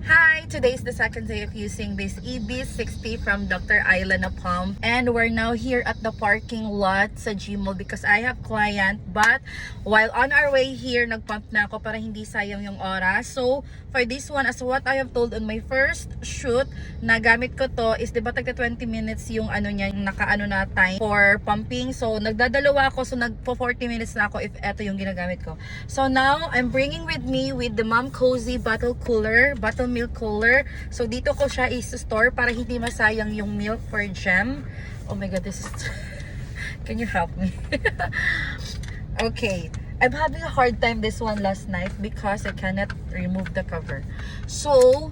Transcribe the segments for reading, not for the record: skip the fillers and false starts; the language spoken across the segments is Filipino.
Hi! Today is the second day of using this EB60 from Dr. Ayla na pump. And we're now here at the parking lot sa Gmall because I have client. But while on our way here, nagpump na ako para hindi sayang yung oras. So, for this one, as what I have told on my first shoot, na gamit ko to is diba tagka 20 minutes yung ano niya, yung nakaano na time for pumping. So, nagdadalawa ako. So, nagpo 40 minutes na ako if eto yung ginagamit ko. So, now, I'm bringing with me with the Mom Cozy bottle milk cooler. So dito ko siya i-store para hindi masayang yung milk for gem. Oh my god, this is can you help me? Okay, I'm having a hard time this one last night because I cannot remove the cover. So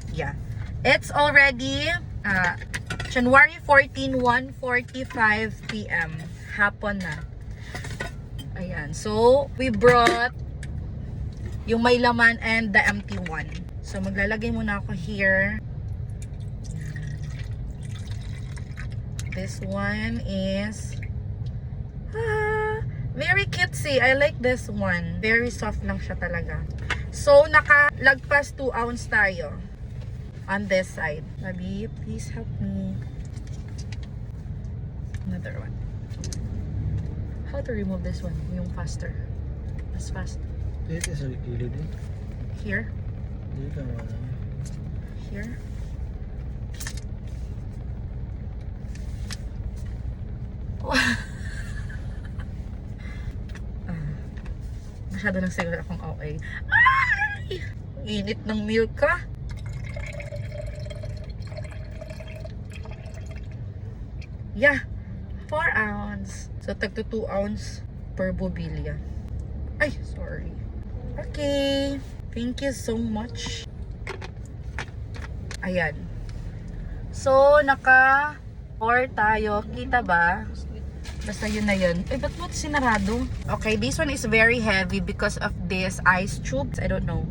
yeah, it's already January 14, 1:45 p.m. hapon na. Ayan, so we brought yung may laman and the empty one. So, maglalagay muna ako here. This one is very cutesy. I like this one. Very soft lang siya talaga. So, nakalagpas 2 ounce tayo on this side. Baby, please help me. Another one. How to remove this one? Yung faster. As fast. Dito sa gilid eh. Here. Dito mo alam. Here. Masyado lang siguro akong okay. Ay! Init ng milk ka. Yeah. 4 ounce. So, tagto 2 ounce per bobilya. Ay, sorry. Okay. Thank you so much. Ayan. So, naka 4 tayo. Kita ba? Basta yun na yun. Eh, ba't mo sinarado? Okay, this one is very heavy because of this ice tubes. I don't know.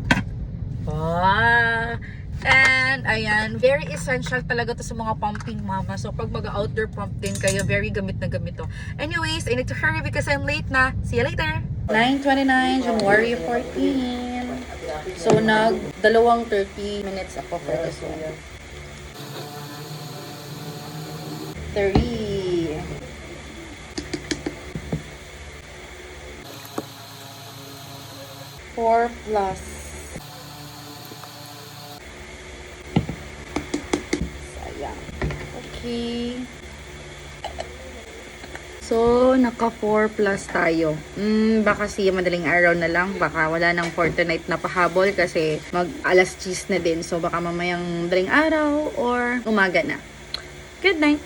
And, ayan. Very essential talaga to sa mga pumping mama. So, pag mag-outdoor pump din kayo, very gamit na gamit to. Anyways, I need to hurry because I'm late na. See you later! 9:29, January 14. So, dalawang 30 minutes ako for this one. 3. 4 plus. Sayang. Okay. So, naka 4 plus tayo. Baka siya madaling araw na lang. Baka wala nang for tonight na pahabol kasi mag alas 10 na din. So, baka mamayang madaling araw or umaga na. Good night!